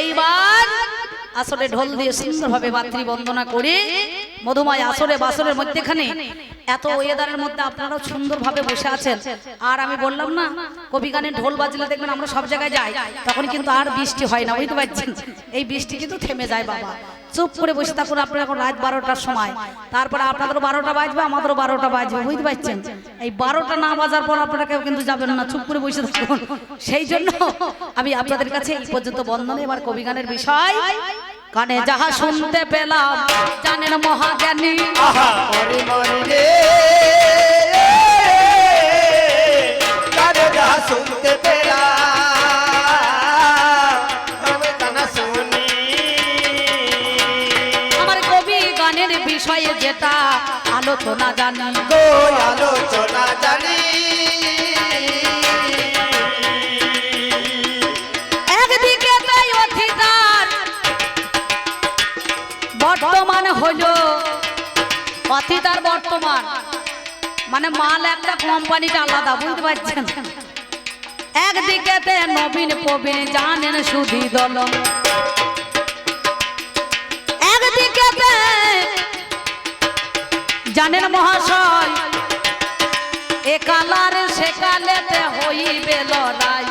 এইবার আসলে ঢোল দিয়ে সুন্দরভাবে মাতৃ বন্দনা করে মধুময় আসরে বাসরের মধ্যেখানে এত ওয়েদারের মধ্যে আপনারাও সুন্দরভাবে বসে আছেন। আর আমি বললাম না কবি গানে ঢোল বাজলে দেখবেন আমরা সব জায়গায় যাই, তখন কিন্তু আর বৃষ্টি হয় না, বুঝতে পারছেন? এই বৃষ্টি কিন্তু থেমে যায় বাবা। চুপ করে বসে থাকুন আপনারা এখন রাত 12টার সময়, তারপরে আপনাদেরও 12টা বাজবে, আমাদেরও 12টা বাজবে, বুঝতে পারছেন? এই 12টা না বাজার পর আপনারা কেউ কিন্তু যাবেন না, চুপ করে বসে থাকুন। সেই জন্য আমি আপনাদের কাছে এই পর্যন্ত বন্দনা। এবার কবি গানের বিষয় কানে যাহা শুনতে পেলাম জানেন মহাজ্ঞানী, কানে যাহা শুনতে পেলাম আমি কানা শুনি। আমার কবি গানের বিষয়ে যেটা আলোচনা জানি গো আলোচনা জানি। একদিকে তাই অধিকার বর্তমান হলো, অতীতার বর্তমান মানে মাল একটা কোম্পানিটা আলাদা, বুঝতে পারছেন? একদিকে নবীন প্রবীণ জানেন সুধী দল, একদিকে জানেন মহাশয় একালার সেকালেতে হইবে লড়াই,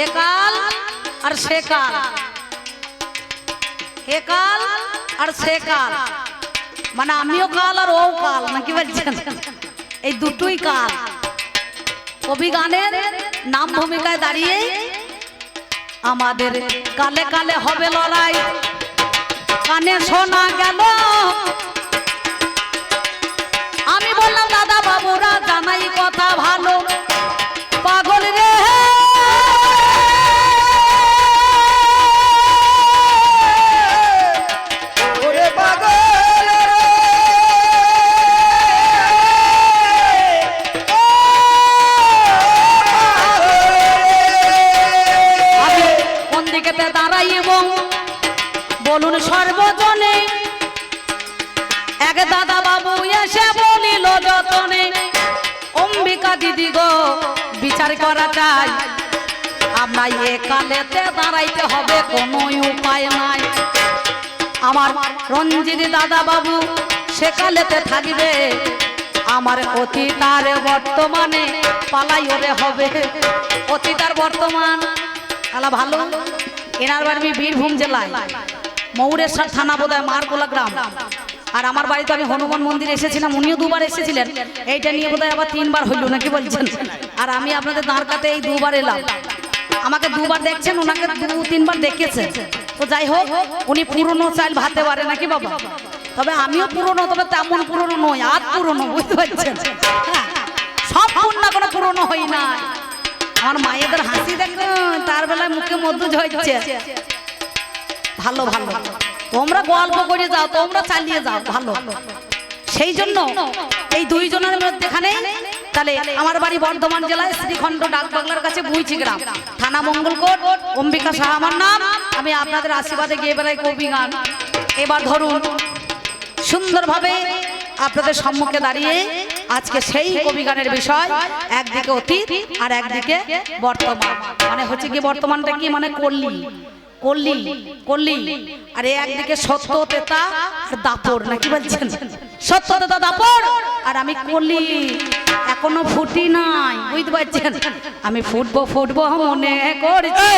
একাল আর সেকাল, একাল আর সেকাল মানে আমিও কাল আর ও কাল, নাকি বলছেন? এই দুটোই কাল। কবি গানের নাম ভূমিকায় দাঁড়িয়ে আমাদের কালে কালে হবে লড়াই। কানে শোনা গেল, আমি বললাম দাদা বাবুরা জানাই কথা ভালো, পাগল রে বলুন সর্বজনে, এক দাদা বাবু এসে বলিল যতনে, অম্বিকা দিদি গো বিচার করা চাই, আমরা এ কালেতে দাঁড়াইতে হবে, কোনো উপায় নাই। আমার রঞ্জিত দাদা বাবু সে কালেতে থাকবে, আমার অতীত আর বর্তমানে পালাই ওরে হবে। অতীত আর বর্তমান আলা ভালো। এনার বাড়ি বীরভূম জেলায় মৌরেশ্বর থানা, বোধহয় মারকোলা গ্রাম। আর আমার বাড়িতে আমি হনুমান মন্দির এসেছিলাম, উনিও দুবার এসেছিলেন। এইটা নিয়ে বোধহয় আবার 3বার হইল, নাকি বলছেন? আর আমি আপনাদের দাঁড়কাতে এই 2বার এলাম। আমাকে 2বার দেখছেন, ওনাকে 2-3বার দেখেছেন। তো যাই হোক, উনি পুরনো চাল ভাতে পারে নাকি বাবা? তবে আমিও পুরনো, তবে তেমন পুরনো নই, আর পুরনো, বুঝতে পারছেন? হ্যাঁ, সম্পূর্ণ কোনো পুরনো হই না। আমার মায়েদের হাসি দেখো, তার বেলায় মুখে মধু ঝরছে। ভালো ভালো, তোমরা গল্প করে যাও, তোমরা চালিয়ে যাও, ভালো। সেই জন্য এই দুইজনের মধ্যেখানে তাহলে আমার বাড়ি বর্ধমান জেলায় শ্রীখণ্ড ডাকবাংলার কাছে বুইচি গ্রাম, থানা মঙ্গলকোট, অম্বিকা সাহা আমার নাম। আমি আপনাদের আশীর্বাদে গিয়ে বেড়াই কবি গান। এবার ধরুন সুন্দরভাবে আপনাদের সম্মুখে দাঁড়িয়ে আজকে সেই কবি গানের বিষয়, একদিকে অতীত আর একদিকে বর্তমান। মানে হচ্ছে কি বর্তমানটা কি মানে কল্লি, কল্লি কল্লি, আর একদিকে সত্য তেতা আর দাপর, নাকি বলছেন? সত্য তেতা দাপর, আর আমি কল্লি এখনো ফুটি নাই, বুঝতে পারছেন? আমি ফুটবো ফুটবো মনে করছি,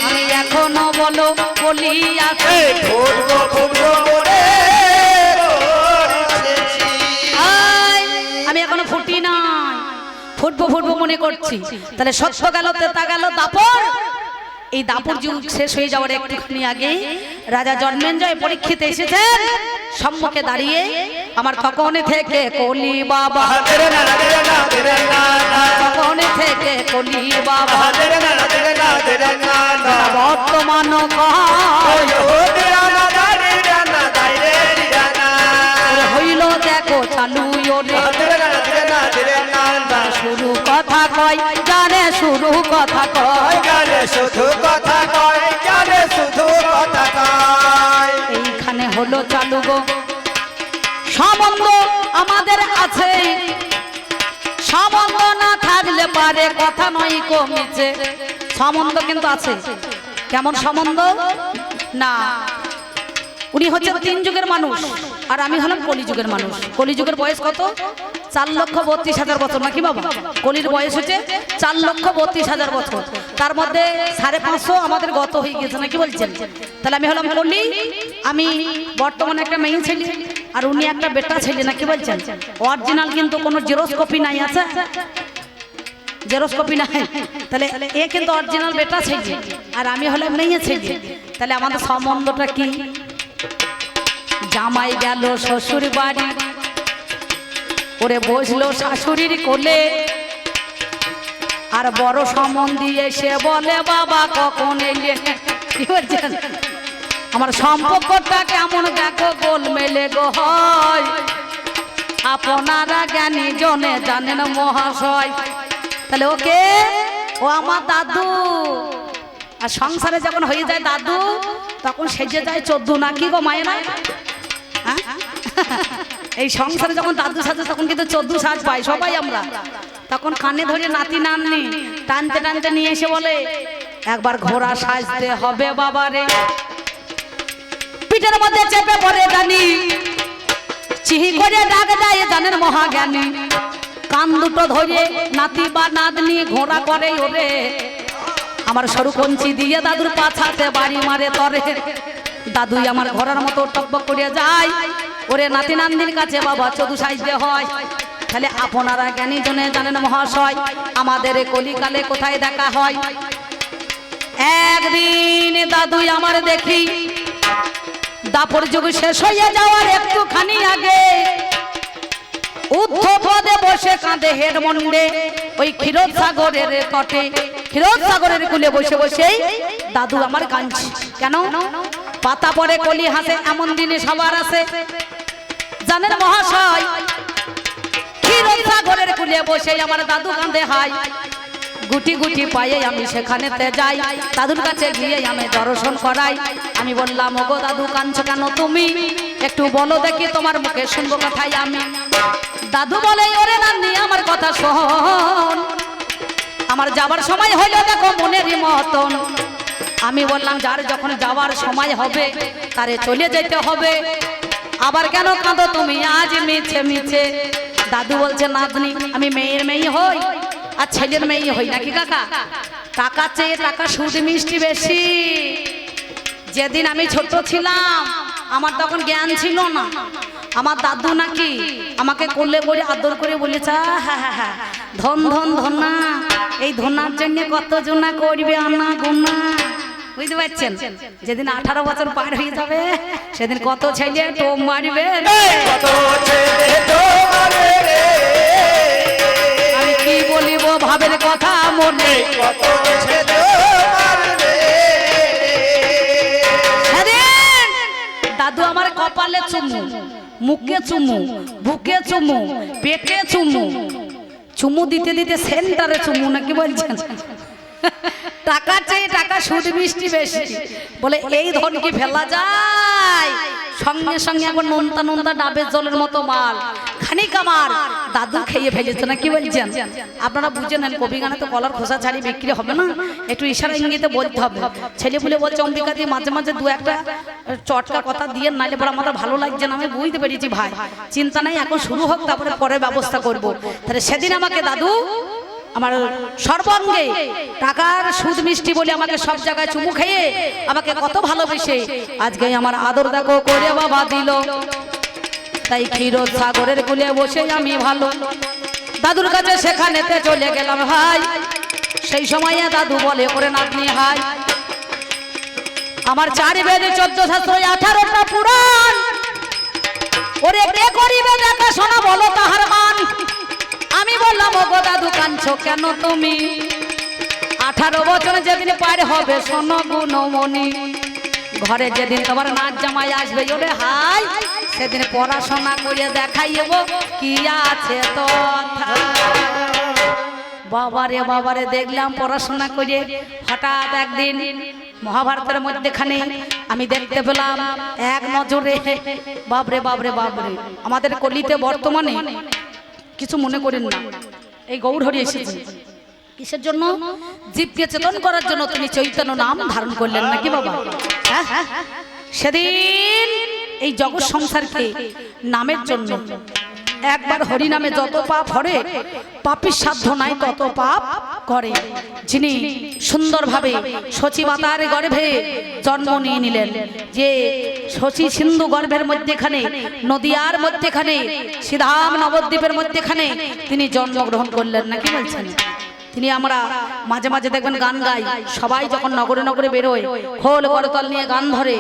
আমি এখনো বলো বলি আছে, আমি এখনো ফুটি নাই, ফুটবো ফুটবো মনে করছি। তাহলে সত্য গেল তেতা গেল দাপর। এই দাপর যুগ শেষ হয়ে যাওয়ার একটুখানি আগে রাজা জন্মেঞ্জয় পরীক্ষিতে এসেছেন। সম্মুখে দাঁড়িয়ে আমার কখনে থেকে কলি বাবা, কখনে থেকে কলি বাবা, বর্তমান হইল দেখো চালু, শুরু কথা কয় জানে, শুরু কথা কয় জানে, শুধু কথা কয় জানে, শুধু কথা কয়। এইখানে হলো চালু গো, সম্বন্ধ আমাদের আছে, সম্বন্ধ না থাকলে পারে কথা নয় কমিছে। সম্বন্ধ কিন্তু আছে। কেমন সম্বন্ধ না, উনি হচ্ছে 3 যুগের মানুষ আর আমি হলাম কলিযুগের মানুষ। কলিযুগের বয়স কত? 4,32,000 বছর নাকি বাবা? কলির বয়স হচ্ছে 4,32,000 বছর। তার মধ্যে 550 আমাদের গত হয়ে গেছে নাকি বলছেন? তাহলে আমি হলাম কলি। আমি বর্তমানে একটা মেয়ে ছেলে আর উনি একটা বেটা ছেলে নাকি বলছেন? অরিজিনাল কিন্তু কোনো জেরক্স কপি নাই, আছে জেরক্স কপি নাই। তাহলে এ কিন্তু অরিজিনাল বেটা ছেলে আর আমি হলাম মেয়ে ছেলে। তাহলে আমাদের সম্বন্ধটা কি? জামাই গেল শ্বশুর বাড়ি, ওরে বসলো শাশুড়ির কোলে, আর বড় সম্বন্ধী এসে বলে বাবা কখন এলে। কি বলছেন? আমার সম্পর্কটা কেমন দেখো গোলমেলে গো হয়, আপনারা জ্ঞানী জনে জানেন মহাশয়। তাহলে ওকে, ও আমার দাদু। আর সংসারে যখন হয়ে যায় দাদু তখন সেজে যায় 14 নাকি গো মায়েরা? এই সংসারে যখন দাদু সাজে তখন কিন্তু 14 সাজ পাই সবাই আমরা। তখন কানে ধরে নাতি নাতনি টানতে টানতে নিয়ে এসে বলে একবার ঘোড়া সাজতে হবে বাবারে। পিঠের মধ্যে চেপে পড়ে জানি, চিহি করে ডাক দেয় জানেন মহাজ্ঞানী। কান দুটো ধরে নাতি বা নাতনি ঘোড়া করে ওরে, আমার সরু কঞ্চি দিয়ে দাদুর পাছাতে বাড়ি মারে তরে। দাদুই আমার ঘোড়ার মতো টকবক করে যায়, ওরে নাতি নাতনির কাছে বাবা 14 সাজতে হয়। তাহলে আপনারা জ্ঞানী জনে জানেন মহাশয়, আমাদের কলিকালে কোথায় দেখা হয়। একদিন দাদুই আমার দেখি দাপর যুগ শেষ হয়ে যাওয়ার একটুখানি আগে উদ্ধপদে বসে কাঁদে হেড মন্ডে ওই ক্ষীরোদ সাগরের তটে। ক্ষীরোদ সাগরের কূলে বসে বসেই দাদু আমার কাঁদছে। কেন? পাতা পরে কলি হাসে এমন দিনে সবার আছে জানেন মহাশয়। ক্ষীরোদ সাগরের কূলে বসে আমার দাদু কাঁদে হাই। গুটি গুটি পায়ে আমি সেখানেতে যাই, দাদুর কাছে গিয়ে আমি দর্শন করাই। আমি বললাম ওগো দাদু কাঁদছো কেন তুমি? একটু বলো দেখি তোমার মুখে শুনবো কথাই আমি। দাদু বলে ওরে নান্নি আমার কথা শোন, আমার যাবার সময় হইলো দেখো মনেরই মতন। আমি বললাম যার যখন যাওয়ার সময় হবে তারে চলে যেতে হবে, আবার কেন কাঁদো তুমি আজ মিছে মিছে? দাদু বলছে নাতনি আমি মেয়ের মেয়ে হই আর ছেলের মেয়ে হই নাকি কাকা? টাকা চেয়ে টাকা সুদ মিষ্টি বেশি। যেদিন আমি ছোট ছিলাম আমার তখন জ্ঞান ছিল না, আমার দাদু নাকি আমাকে কোলে করে আদর করে বলেছে হ্যাঁ হ্যাঁ হ্যাঁ ধন ধন ধনা, এই ধনার জন্য কত জনা করবে আনা গোনা। বুঝতে পারছেন? যেদিন 18 বছর পার হয়ে যাবে সেদিন কত ছেলে টোপ মারবে। আমি কি বলিব ভাবের কথা মনে, দাদু আমার কপালে চুমু, মুখে চুমু, বুকে চুমু, পেটে চুমু, চুমু দিতে দিতে সেন্টারে চুমু নাকি বলছেন? টাকা চেয়ে টাকা সুদ মিষ্টি বেশি বলে এই ধন কি ফেলা যায়? সঙ্গে সঙ্গে একবার নোনতা নোনতা ডাবের জলের মতো মাল খানিক আমার দাদু খেয়ে ফেলেছে না কি বলছেন? আপনারা বুঝে নেন কবি গানে তো কলার খোসা ছাড়ি বিক্রি হবে না, একটু ইশারা ইঙ্গিতে বলতে হবে। ছেলে পুলে বলছে অম্বিকা দিয়ে মাঝে মাঝে 2-1টা চটকা কথা দিয়ে নাইলে পরে আমাদের ভালো লাগছে না। আমি বুঝতে পেরেছি ভাই, চিন্তা নাই, এখন শুরু হোক তারপরে পরে ব্যবস্থা করব। তাহলে সেদিন আমাকে দাদু আমার সর্বাঙ্গে টাকার সুদ মিষ্টি বলে আমাকে সব জায়গায় চুমু খেয়ে আমাকে কত ভালোবেসে আজকে আমার আদর দেখো করে বাবা দিল। তাই ক্ষীরোদ সাগরের কূলে বসে আমি ভালো দাদুর কাছে সেখানেতে চলে গেলাম ভাই। সেই সময়ে দাদু বলে ওরে নাতনি হাই, আমার 4 বেদ 14 শাস্ত্র 18টা পুরাণ, ওরে কে করিবে দেখাশোনা বলো তাহার মান। আমি বললাম ওগো দাদু কাঁদছো কেন তুমি? 18 বছর যেদিন পার হবে শোনো গুণমণি, ঘরে যেদিন তোমার নাচ জামাই আসবে ওরে হাই, সেদিন পড়াশোনা করে দেখাইব কি আছে তো। বাবারে বাবারে দেখলাম পড়াশোনা করে। হঠাৎ একদিন মহাভারতের মধ্যেখানে আমি দেখতে পেলাম এক নজরে, বাবরে বাবরে বাবরে, আমাদের কলিতে বর্তমানে কিছু মনে করেন না, এই গৌর হরি এসেছে কিসের জন্য? জীবকে চেতন করার জন্য তিনি চৈতন্য নাম ধারণ করলেন নাকি বাবা? হ্যাঁ, সেদিন এই জগৎ সংসারকে নামের জন্য একবার হরি নামে যত পাপ হরে, পাপীর সাধ্য নাই তত পাপ করে। যিনি সুন্দরভাবে শচী মাতার গর্ভে জন্ম নিয়ে নিলেন, যে শচী সিন্ধু গর্ভের মধ্যেখানে, নদিয়ার মধ্যেখানে, শ্রীধাম নবদ্বীপের মধ্যেখানে তিনি জন্মগ্রহণ করলেন নাকি বলছেন? তিনি আমরা মাঝে মাঝে দেখবেন গান গাই, সবাই যখন নগরে নগরে বেরোয় খোল করতল নিয়ে গান ধরে,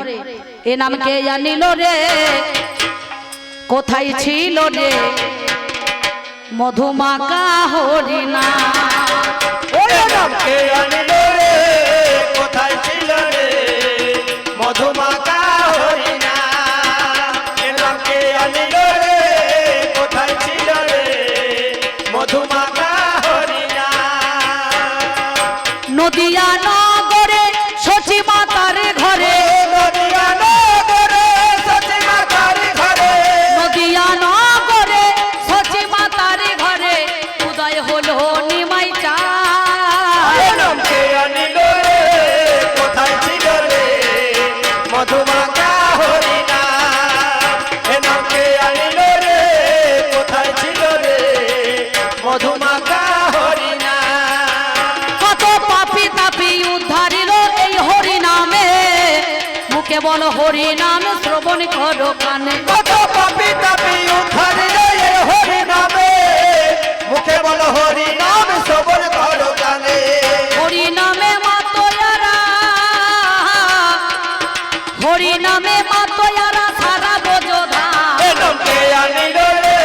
এ নাম কে জানিল রে, কোথায় ছিল রে মধুমাকা হরিণা, ওই নামকে আনিল রে, কোথায় ছিল রে মধুমাকা হরিণা, এ নামকে আনিল রে, কোথায় ছিল রে মধুমাকা হরিণা। নদিয়া নগরে শচী মাতার ঘরে, নদিয়া নগরে শচী মাতার ঘরে, নদিয়া নগরে শচী মাতার ঘরে উদয় হলো নিমাই চায়। এ নামকে আনিল রে, কোথায় ছিল রে মধুমাকা হরিণা, এ নামকে আনিল রে, কোথায় ছিল রে মধুমাকা হরিণা। কত পাপী তাপী উদ্ধারিল এই হরি নামে, মুখে বলো হরি নাম শ্রবণ করো কানে। কত পাপী তাপী উদ্ধারিল এই হরি নামে, মুখে বলো হরি নাম শ্রবণ করো কানে। হরি নামে মাতয়ারা, হরি নামে মাতয়ারা সারা বোঝা। এ নামকে আনিল রে,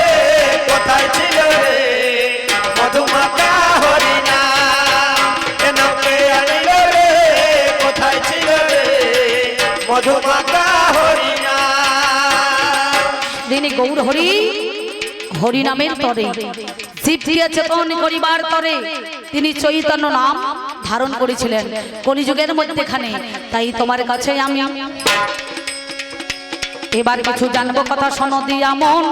কোথায় ছিল রে মধুমাকা হরিণা, এ নামকে আনিল রে, কোথায় ছিল রে মধুমাকা হরিণা। তিনি গৌর হরি, হরি নামের তরে জীবকে চেতন করিবার তরে তিনি চৈতন্য নাম ধারণ করেছিলেন কলিযুগের মধ্যেখানে। তাই তোমার কাছে আমি এবার কিছু জানবো, কথা শোনো দিয়া মন।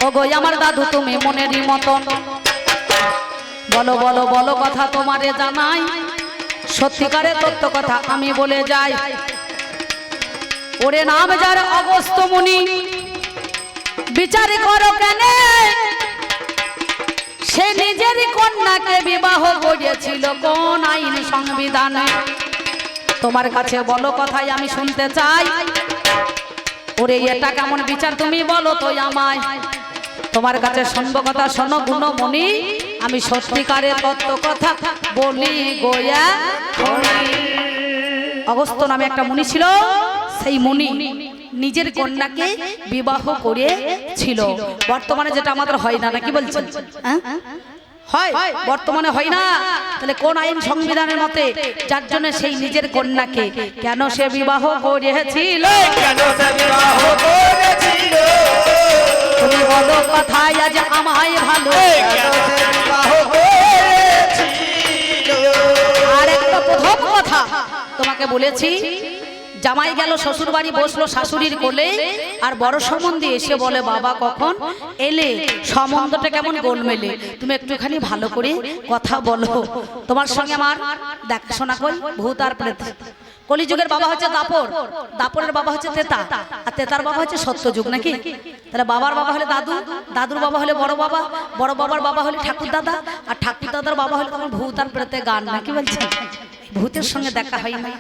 ওগো আমার দাদু তুমি মনেরই মতন, বলো বলো বলো কথা তোমারে জানাই, সত্যিকারের তত্ত্ব কথা আমি বলে যাই। ওরে নাম যার অগস্ত্য মুনি, বিচার করো কেন, সে নিজের কন্যাকে বিবাহ করেছিল কোন আইন সংবিধানে? তোমার কাছে বলো কথাই আমি শুনতে চাই। ওরে এটা কেমন বিচার তুমি বলো তো আমায়, তোমার কাছে শুনবো কথা শোনো গুণমণি, আমি সত্যিকারের তত্ত্ব কথা বলি গোয়া। অগস্ত্য নামে একটা মুনি ছিল, সেই মুনি নিজের কন্যাকে বিবাহ করেছিল। বর্তমানে যেটা আমাদের হয় না, নাকি বলছেন? হয়, বর্তমানে হয় না। তাহলে কোন আইন সংবিধানের মতে, যার জন্য সেই নিজের কন্যাকে কেন সে বিবাহ করেছিল? কেন সে বিবাহ করেছিল? তুমি বলো কথাই আজ আমায় ভালো। কেন সে বিবাহ করেছিল? আর একটা প্রথম কথা তোমাকে বলেছি, জামাই গেল শ্বশুর বাড়ি, বসলো শাশুড়ির কোলে, আর বড় সম্বন্ধী এসে বলে বাবা কখন এলে, সম্বন্ধটা কেমন গোলমেলে, তুমি একটুখানি ভালো করে কথা বলো, তোমার সঙ্গে আমার দেখাশোনা কই ভূত আর প্রেত। কলিযুগের বাবা হচ্ছে দাপর, দাপরের বাবা হচ্ছে তেতা, আর তেতার বাবা হচ্ছে সত্যযুগ নাকি? তাহলে বাবার বাবা হলে দাদু, দাদুর বাবা হলে বড় বাবা, বড় বাবার বাবা হলে ঠাকুর দাদা, আর ঠাকুর দাদার বাবা হলে তোমার ভূত আর প্রেতে গান নাকি বলছে? ভূতের সঙ্গে দেখা হয় না,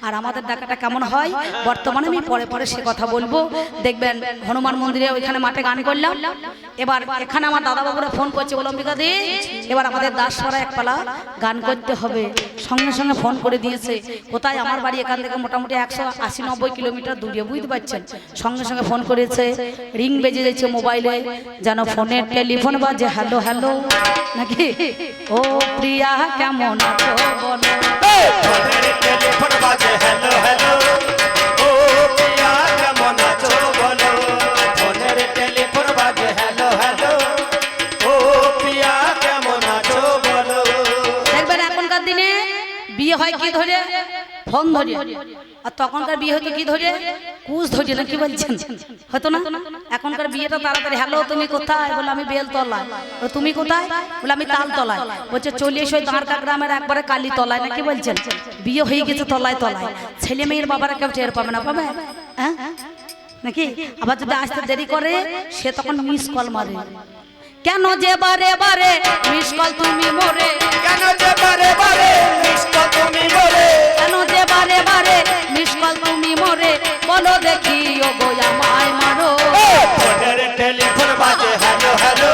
আর আমাদের দেখাটা কেমন হয় বর্তমানে আমি পরে পরে সে কথা বলবো। দেখবেন হনুমান মন্দিরে ওইখানে মাঠে গান করলাম, এবার এখানে আমার দাদা বাবুরা ফোন করছে, বলো অম্বিকা দি এবার আমাদের দাসপাড়া একপালা গান করতে হবে। সঙ্গে সঙ্গে ফোন করে দিয়েছে, কোথায়? আমার বাড়ি এখান থেকে মোটামুটি 180-90 কিলোমিটার দূরে, বুঝতে পারছেন? সঙ্গে সঙ্গে ফোন করেছে, রিং বেজে যাচ্ছে মোবাইলে, যেন ফোনের টেলিফোন বাজে, হ্যালো হ্যালো নাকি, ও প্রিয়া কেমন আছো বলো। ফোনের টেলিফোন বাজে, হ্যালো হ্যালো, ও প্রিয়া কেমন আছো বলো। ফোনের টেলিফোন বাজে, হ্যালো হ্যালো, ও প্রিয়া কেমন আছো বলো। দেখবেন এখনকার দিনে বিয়ে হয় কি ধরে? ফোন ধরে। আর তখনকার বিয়ে হতো কি ধরে? কুচ ধরে না কি বলছেন হয়তো না এখনকার বিয়েটা তাড়াতাড়ি হ্যালো তুমি কোথায় বলে আমি বেলতলায় তুমি কোথায় বলে আমি তালতলায় বলছে চলে এসো দাঁড়কা গ্রামের একবারে কালী তলায় নাকি বলছেন বিয়ে হয়ে গেছে তলায় তলায় ছেলে মেয়ের বাবারা কেউ টের পাবে না পাবে হ্যাঁ নাকি আবার যদি আসতে দেরি করে সে তখন মিস কল মারে কেন যে বারে বারে মিস কল তুমি মোরে কেন যে বারে বারে মিস কল তুমি মোরে কেন যে বারে বারে মিস কল তুমি মোরে বলো দেখি ও গো আমায় মারো ফোনের টেলিফোন বাজে হ্যালো হ্যালো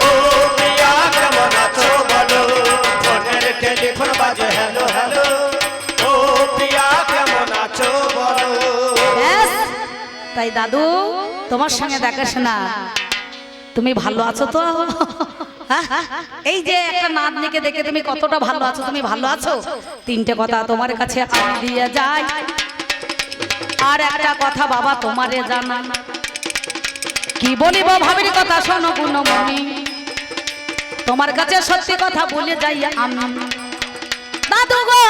ও প্রিয়া কেমন আছো বলো ফোনের টেলিফোন বাজে হ্যালো হ্যালো ও প্রিয়া কেমন আছো বলো ব্যাস তাই দাদু তোমার সঙ্গে দেখাশোনা তুমি ভালো আছো তো এই যে একটা নাতনিকে দেখে তুমি কতটা ভালো আছো তুমি ভালো আছো তিনটে কথা তোমার কাছে আমি দিয়ে যাই আর একটা কথা বাবা তোমারে জানা কি বলিব ভাবির কথা শোনো গুণমণি তোমার কাছে সত্যি কথা বলে যাই আমি দাদু গো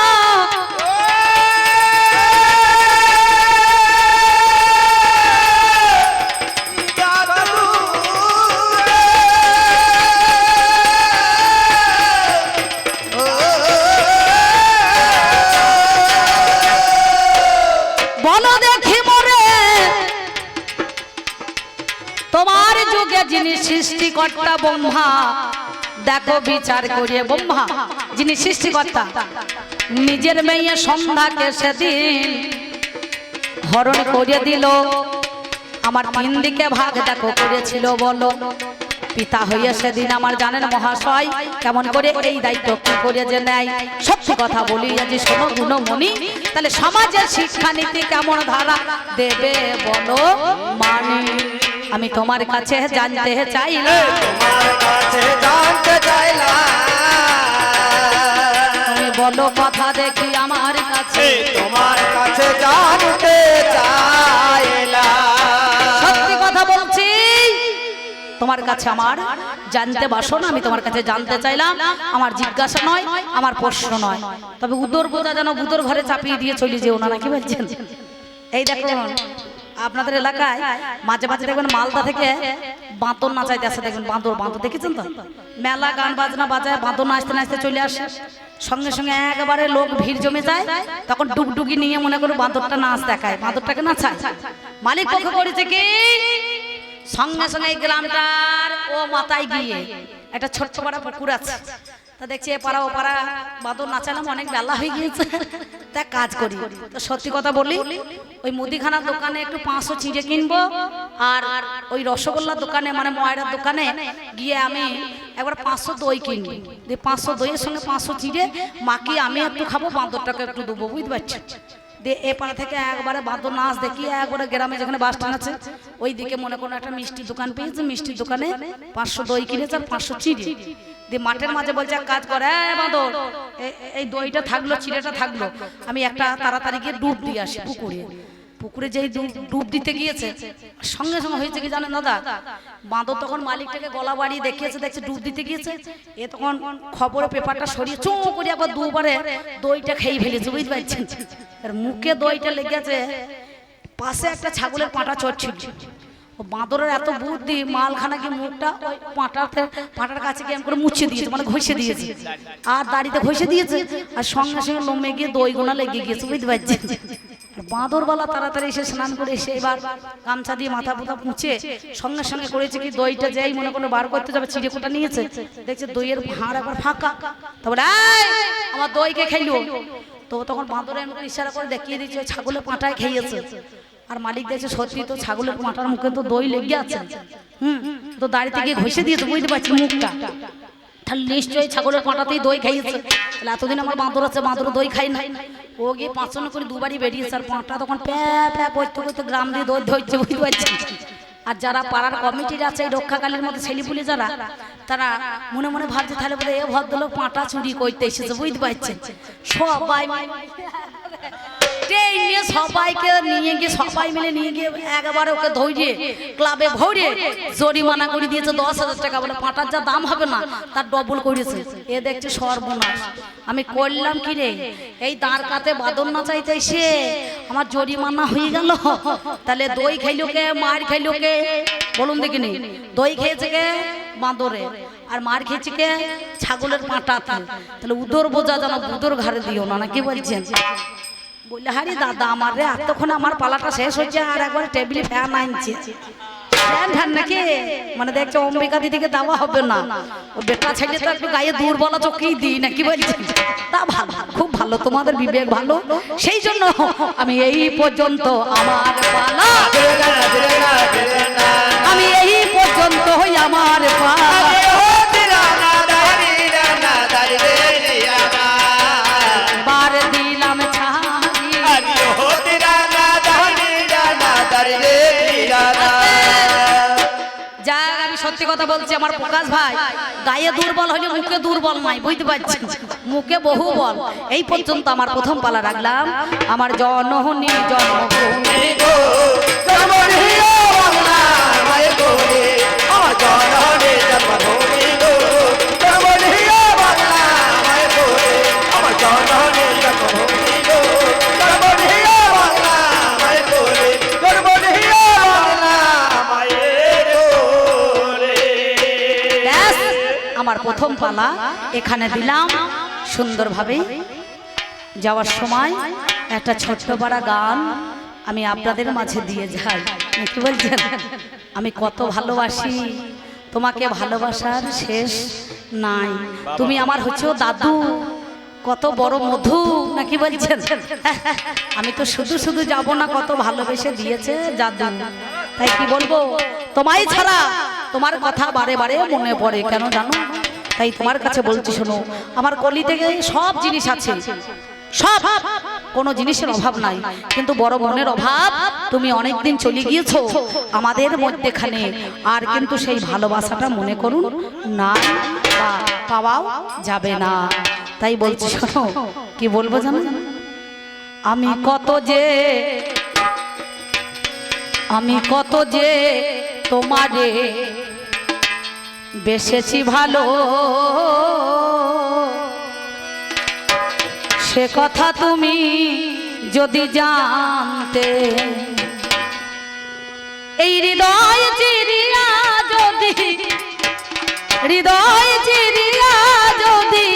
তোমার যুগে যিনি সৃষ্টিকর্তা ব্রহ্মা দেখো বিচার করিয়ে ব্রহ্মা যিনি সৃষ্টিকর্তা নিজের মেয়ে সন্ধ্যাকে সেদিন হরণ করিয়ে দিল আমার তিন দিকে ভাগ দেখো করেছিল বলো পিতা হইয়া সেদিন আমার জানেন মহাশয় কেমন করে এই দায়িত্ব কি করে যে নেয় সত্যি কথা বলি যে শোনো গুণমণি তাহলে সমাজের শিক্ষানীতি কেমন ধারা দেবে বলো মানে আমি তোমার কাছে জানতে চাইলাম তোমার কাছে জানতে চাইলাম তুমি বলো কথা দেখি আমার কাছে তোমার কাছে জানতে চাইলাম সত্যি কথা বলছি তোমার কাছে আমার জানতে বাসনা আমি তোমার কাছে জানতে চাইলাম আমার জিজ্ঞাসা নয় আমার প্রশ্ন নয় তবে উদর বোঝা যেন উদর ঘরে চাপিয়ে দিয়ে চলে যেও না নাকি বলছেন এই দেখুন আপনাদের এলাকায় মাঝে মাঝে দেখবেন মালদা থেকে বাঁদর নাচাইতে আসে দেখবেন বাঁদর বাঁদর দেখেছেন তো মেলা গান বাজনা বাজায় বাঁদর নাচতে নাচতে চলে আসে সঙ্গে সঙ্গে একেবারে লোক ভিড় জমে যায় তখন ডুগডুগি নিয়ে মনে করো বাঁদরটা নাচ দেখায় বাঁদরটাকে নাচায় মালিক পক্ষ করেছে কি সঙ্গে সঙ্গে এই গ্রামটার ও মাথায় গিয়ে একটা ছোট্ট পাড়া পুকুর আছে তা দেখছি এ পাড়া ও পাড়া বাঁদর নাচালাম অনেক বেলা হয়ে গিয়েছে তা কাজ করি তো সত্যি কথা বলি ওই মুদিখানার দোকানে একটু 500 চিড়ে কিনবো আর ওই রসগোল্লার দোকানে মানে ময়রার দোকানে গিয়ে আমি একবার 500 দই কিনবো দিয়ে 500 দইয়ের সঙ্গে 500 চিড়ে মাকি আমি একটু খাবো বাঁদরটাকে একটু দেবো বুঝতে পারছেন দিয়ে এ পাড়া থেকে একবারে বাঁদর নাচ দেখি একবারে গ্রামে যেখানে বাস স্ট্যান্ড আছে ওই দিকে মনে করো একটা মিষ্টির দোকান পেয়েছে মিষ্টির দোকানে 500 দই কিনেছে আর 500 চিড়ে দিয়ে মাঠের মাঝে বলছে এক কাজ করে বাঁদর এই দইটা থাকলো চিড়েটা থাকলো আমি একটা তাড়াতাড়ি গিয়ে ডুব দিয়ে আসি পুকুরে পুকুরে যেই ডুব দিতে গিয়েছে সঙ্গে সঙ্গে হয়েছে কি জানেন দাদা বাঁদর তখন মালিকটাকে গলা বাড়িয়ে দেখিয়েছে দেখছে ডুব দিতে গিয়েছে এ তখন খবরে পেপারটা সরিয়ে চুঁ করে আবার দুবারে দইটা খেয়ে ফেলেছে বুঝতে পারছেন আর মুখে দইটা লেগেছে পাশে একটা ছাগলের পাঁটা চড়ছিল ও বাঁদরের এত বুদ্ধি মালখানা কি মুখটা ওই পাঁটার কাছে গিয়ে করে মুছে দিয়েছে মানে ঘষে দিয়েছে আর দাড়িতে ঘষে দিয়েছে আর সঙ্গে সঙ্গে লোমে গিয়ে দই গোনা লেগে গিয়েছে বুঝতে পারছেন বাঁদরবালা তাড়াতাড়ি এসে স্নান করে এসে এবার গামছা দিয়ে মাথা পুথা মুছে সঙ্গে সঙ্গে করেছে কি দইটা যেই মনে করে বার করতে যাবে চিড়ে কোটা নিয়েছে দেখছে দইয়ের ভাঁড় একবার ফাঁকা তারপরে আমার দইকে খাইলো তো তখন বাঁদরের মুখে ইশারা করে দেখিয়ে দিচ্ছে ছাগলের পাঁটায় খেয়েছে আর মালিক দেখছে সত্যি তো ছাগলের পাঁটার মুখে তো দই লেগে আছে তো দাড়িতে গিয়ে ঘষে দিয়েছে বুঝতে পারছি মুখটা তাহলে নিশ্চয়ই ছাগলের পাঁটাতেই দই খাইয়েছে তাহলে এতদিন আমার বাঁদর আছে বাঁদর দই খাই না ও গিয়ে 500 করে দুবারই বেরিয়েছে আর পাঁটা তখন প্যা প্যা করতে করতে গ্রাম দিয়ে দই ধরছে বুঝতে পারছি আর যারা পাড়ার কমিটির আছে এই রক্ষাকালীর মধ্যে ছেলেপুলে যারা তারা মনে মনে ভাবছে তাহলে বলে এ ভদ্রলোক পাঁটা চুরি করতে এসেছে বুঝতে পারছেন সবাই ট্রেনে সবাইকে নিয়ে গিয়ে সবাই মিলে নিয়ে গিয়ে একবারে ওকে ধরিয়ে ক্লাবে ভরে জরিমানা করে দিয়েছে 10,000 টাকা। বলে পাটার যা দাম হবে না তার ডবল করেছে। এ দেখছে সর্বনাশ, আমি করলাম কি রে, এই দাঁড় কাতে বাদন না চাইতে সে আমার জরিমানা হয়ে গেল। তাহলে দই খাইলো কে, মার খাইলো কে বলুন দেখিনি? দই খেয়েছে কে বাঁদরে, আর মার খেয়েছে কে ছাগলের পাঁটাতে। তাহলে উদর বোঝা যেন উদর ঘাড়ে দিও না, কি বলছেন? বললে হারি দাদা আমার রে, এতক্ষণ আমার পালাটা শেষ হচ্ছে আর একবার টেবিলে ফ্যান আনছে। ফ্যান ঠান নাকি মানে দেখছে অম্বিকা দিদিকে দেওয়া হবে না, ও বেটা ছেলে তো একটু গায়ে দুর্বল চোখেই দিই না, কি বলছেন? তা ভালো, খুব ভালো, তোমাদের বিবেক ভালো, সেই জন্য আমি এই পর্যন্ত আমার পালা, আমি এই পর্যন্ত হই আমার পালা। বার দিলাম যা, আমি সত্যি কথা বলছি, আমার প্রকাশ ভাই গায়ে দুর্বল হলে মুখে দুর্বল নাই, বুঝতে পারছেন? মুখে বহু বল। এই পর্যন্ত আমার প্রথম পালা রাখলাম। আমার জননী জন্মভূমি গো, জননী বাংলা মায়ের কোলে, আমার জননী জন্মভূমি গো, জননী বাংলা মায়ের কোলে, আমার জননী জন্মভূমি গো, জননী বাংলা মায়ের কোলে, জননী বাংলা মায়ের কোলে। ব্যাস, আমার প্রথম পালা এখানে দিলাম। সুন্দরভাবে যাওয়ার সময় একটা ছোট্ট পাড়া গান আমি আপনাদের মাঝে দিয়ে যাই, কি বলছেন? আমি কত ভালোবাসি তোমাকে, ভালোবাসার শেষ নাই। তুমি আমার হচ্ছে দাদু, কত বড় মধু, নাকি বলছেন? আমি তো শুধু শুধু যাব না, কত ভালোবেসে দিয়েছে দাদু। তাই কি বলবো, তোমায় ছাড়া তোমার কথা বারে বারে মনে পড়ে, কেন জানো? তাই তোমার কাছে বলছি, শোনো, আমার কলি থেকে সব জিনিস আছে, সব, কোনো জিনিসের অভাব নাই, কিন্তু বড় মনের অভাব। তুমি অনেকদিন চলে গিয়েছো আমাদের মধ্যেখানে, আর কিন্তু সেই ভালোবাসাটা মনে করুন না, পাওয়াও যাবে না। তাই বলছি, শোনো, কি বলবো জানো? আমি কত যে তোমারে বেসেছি ভালো, সে কথা তুমি যদি জানতে, এই হৃদয় চিরিয়া যদি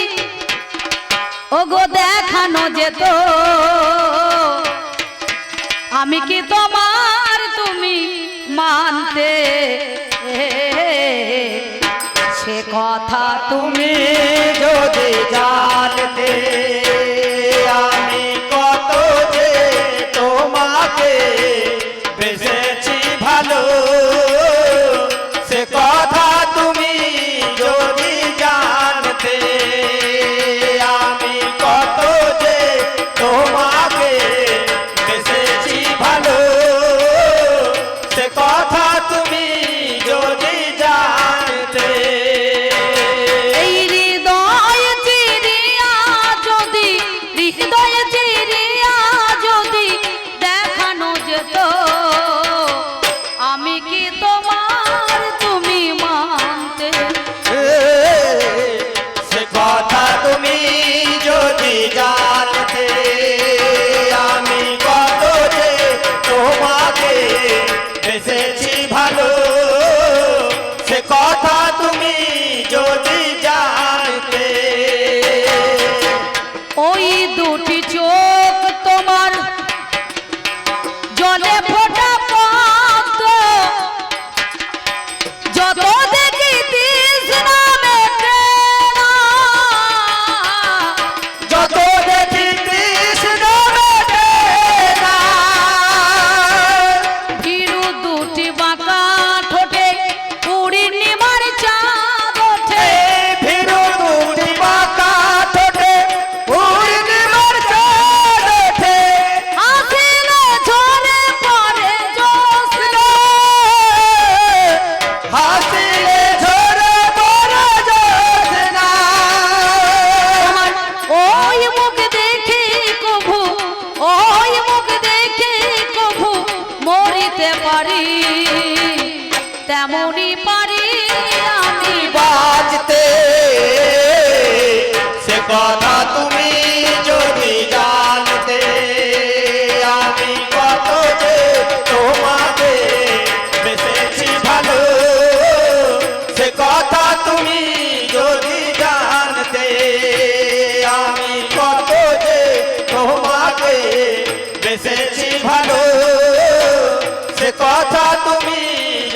ওগো দেখানো যেত, আমি কি তোমার তুমি মানতে, সে কথা তুমি যদি জানতে, আমি কত যে তোমাকে বেসেছি ভালো, সে কথা তুমি যদি জানতে, আমি কত যে তোমাকে বেসেছি ভালো, সে কথা তুমি যদি জানতে। এই হৃদয় চিরিয়া যদি দেখানো যেত, আমি কি তোমার তুমি মানতে, সে কথা তুমি যদি জানতে, আমি কত যে তোমাকে বেসেছি ভালো, সে কথা তুমি যদি জানতে। ওই দুটি চোখ তোমার জলে ফোটা পদ্ম, যত দেখি তৃষ্ণা মেটে না, যত দেখি তৃষ্ণা মেটে না, ভীরু দুটি বাঁকা ঠোঁটে পূর্ণিমার চাঁদ ওঠে, ভীরু দুটি বাঁকা ঠোঁটে পূর্ণিমার চাঁদ পারি তেমনই পারি আমি বাজতে সে কথা তুমি যদি জানতে আমি কত যে তোমাকে বেসেছি ভালো সে কথা তুমি যদি জানতে আমি কত যে তোমাকে বেসেছি ভালো সে কথা তুমি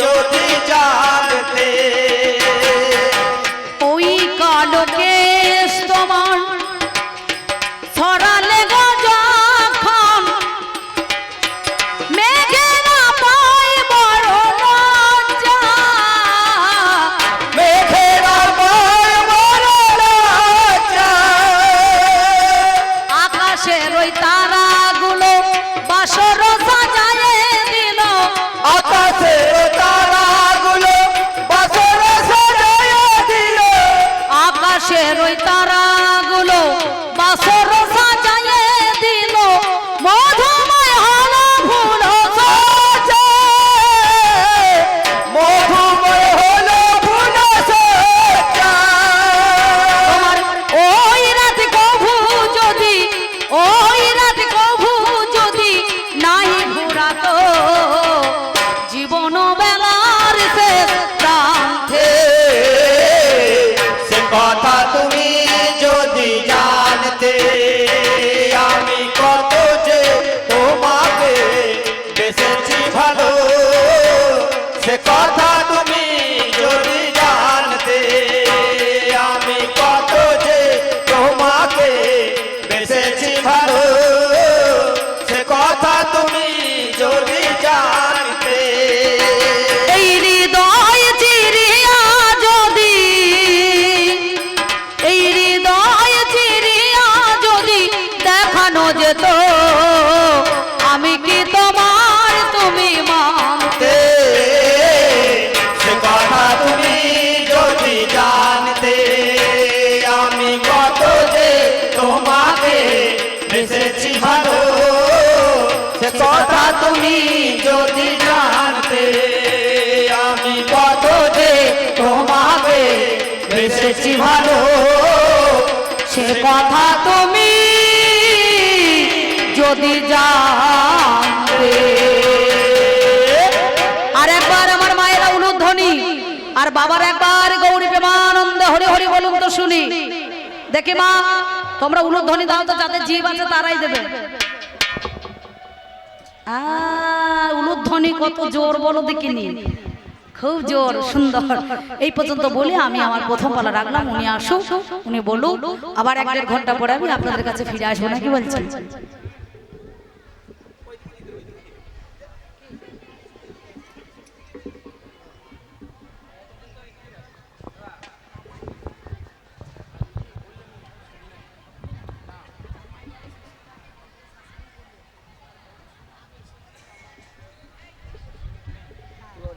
যদি জানতে ওই কালো কেশ তোমার ছড়ালে গো যখন মেঘে না পাই বড় লজ্জা মেঘের বড় বড় লজ্জা আকাশের ওই তারাগুলো বাসর সাজায়ে দিল আকাশের তারাগুলো বাসর সাজায়ে দিল আকাশের ওই তারাগুলো বাসর সাজায়ে দিল মধুময় হলো ফুল সজ্জা মধুময় হলো ফুল সজ্জা তোমার ওই রাত কভু যদি ওই রাত কভু যদি নাই ঘুরাতো জীবন বেলার শেষ প্রান্তে সে কথা তুমি যদি জানতে আমি কত যে তোমাকে বেসেছি ভালো সে কথা তুমি যদি জানতে আমি কত যে তোমাকে বেসেছি ভালো সে কথা তুমি যদি জানতে এই হৃদয় চিরিয়া যদি এই হৃদয় চিরিয়া যদি দেখানো যেত আমি কি তোমার তুমি মানতে সে কথা তুমি যদি জানতে আমি কত যে তোমাকে বেসেছি ভালো সে কথা তুমি যদি জানতে আমি কত যে তোমাকে বেসেছি ভালো সে কথা তুমি যদি জানতে আর একবার আমার মায়েরা উলুধ্বনি আর বাবার একবার গৌরী প্রেমানন্দ হরি হরি বলুন তো শুনি দেখি মা তোমরা উলুধ্বনি দাও তো যাদের জীব আছে তারাই দেবে উলুধ্বনি কত জোর বলো দেখিনি খুব জোর সুন্দর এই পর্যন্ত বলে আমি আমার প্রথম পালা রাখলাম উনি আসুক উনি বলুক আবার 1-1.5 ঘন্টা পরে আমি আপনাদের কাছে ফিরে আসবো না কি বলছেন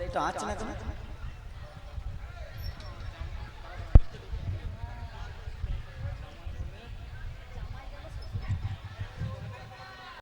এটা আছে না